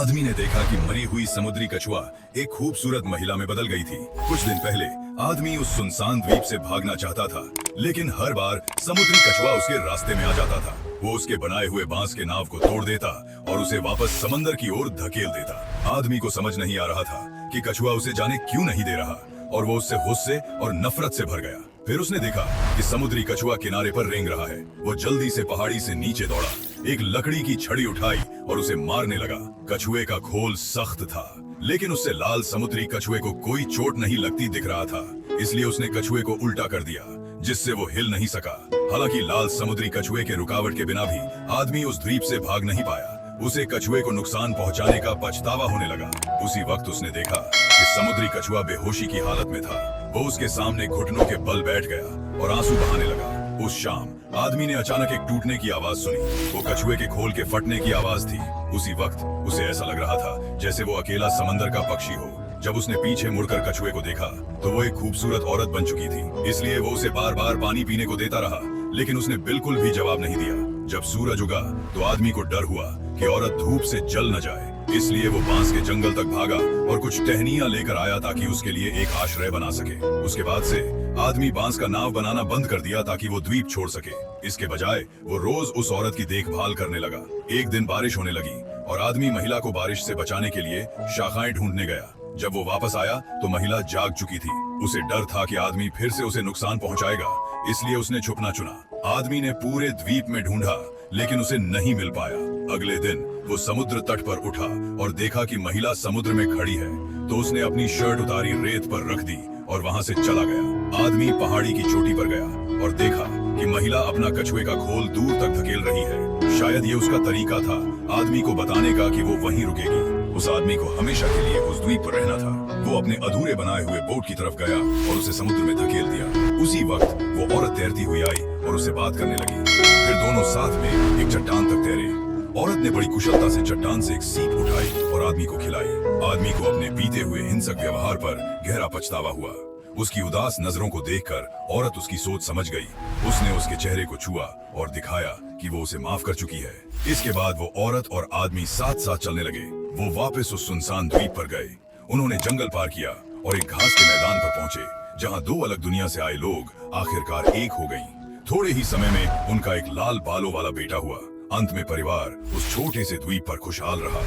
आदमी ने देखा कि मरी हुई समुद्री कछुआ एक खूबसूरत महिला में बदल गई थी। कुछ दिन पहले आदमी उस सुनसान द्वीप से भागना चाहता था, लेकिन हर बार समुद्री कछुआ उसके रास्ते में आ जाता था। वो उसके बनाए हुए बांस के नाव को तोड़ देता और उसे वापस समंदर की ओर धकेल देता। आदमी को समझ नहीं आ रहा था कि कछुआ उसे जाने क्यों नहीं दे रहा, और वो उससे गुस्से और नफरत से भर गया। फिर उसने देखा कि समुद्री कछुआ किनारे पर रेंग रहा है। वो जल्दी से पहाड़ी से नीचे दौड़ा, एक लकड़ी की छड़ी उठाई और उसे मारने लगा। कछुए का खोल सख्त था, लेकिन उससे लाल समुद्री कछुए को कोई चोट नहीं लगती दिख रहा था। इसलिए उसने कछुए को उल्टा कर दिया, जिससे वो हिल नहीं सका। हालांकि लाल समुद्री कछुए के रुकावट के बिना भी आदमी उस द्वीप से भाग नहीं पाया। उसे कछुए को नुकसान पहुंचाने का पछतावा होने लगा। उसी वक्त उसने देखा कि समुद्री कछुआ बेहोशी की हालत में था। वो उसके सामने घुटनों के बल बैठ गया और आंसू बहाने लगा। उस शाम आदमी ने अचानक एक टूटने की आवाज सुनी। वो कछुए के खोल के फटने की आवाज थी। उसी वक्त उसे ऐसा लग रहा था जैसे वो अकेला समंदर का पक्षी हो। जब उसने पीछे मुड़कर कछुए को देखा तो वो एक खूबसूरत औरत बन चुकी थी। इसलिए वो उसे बार बार पानी पीने को देता रहा, लेकिन उसने बिल्कुल भी जवाब नहीं दिया। जब सूरज उगा तो आदमी को डर हुआ कि औरत धूप से जल न जाए। इसलिए वो बांस के जंगल तक भागा और कुछ टहनियां लेकर आया ताकि उसके लिए एक आश्रय बना सके। उसके बाद से आदमी बांस का नाव बनाना बंद कर दिया ताकि वो द्वीप छोड़ सके। इसके बजाय वो रोज उस औरत की देखभाल करने लगा। एक दिन बारिश होने लगी और आदमी महिला को बारिश से बचाने के लिए शाखाएं ढूंढने गया। जब वो वापस आया तो महिला जाग चुकी थी। उसे डर था कि आदमी फिर से उसे नुकसान पहुंचाएगा, इसलिए उसने छुपना चुना। आदमी ने पूरे द्वीप में ढूंढा, लेकिन उसे नहीं मिल पाया। अगले दिन वो समुद्र तट पर उठा और देखा कि महिला समुद्र में खड़ी है। तो उसने अपनी शर्ट उतारी, रेत पर रख दी और वहां से चला गया। आदमी पहाड़ी की चोटी पर गया और देखा कि महिला अपना कछुए का खोल दूर तक धकेल रही है। शायद ये उसका तरीका था आदमी को बताने का कि वो वहीं रुकेगी। उस आदमी को हमेशा के लिए उस द्वीप पर रहना था। वो अपने अधूरे बनाए हुए बोट की तरफ गया और उसे समुद्र में धकेल दिया। उसी वक्त वो औरत तैरती हुई आई और उससे बात करने लगी। फिर दोनों साथ में एक चट्टान तक तैरे। औरत ने बड़ी कुशलता से चट्टान से एक सीप उठाई और आदमी को खिलाई। आदमी को अपने बीते हुए हिंसक व्यवहार पर गहरा पछतावा हुआ। उसकी उदास नजरों को देखकर औरत उसकी सोच समझ गई। उसने उसके चेहरे को छुआ और दिखाया कि वो उसे माफ कर चुकी है। इसके बाद वो औरत और आदमी साथ साथ चलने लगे। वो वापस उस सुनसान द्वीप पर गए। उन्होंने जंगल पार किया और एक घास के मैदान पर पहुंचे, जहां दो अलग दुनिया से आए लोग आखिरकार एक हो गईं। थोड़े ही समय में उनका एक लाल बालों वाला बेटा हुआ। अंत में परिवार उस छोटे से द्वीप पर खुशहाल रहा।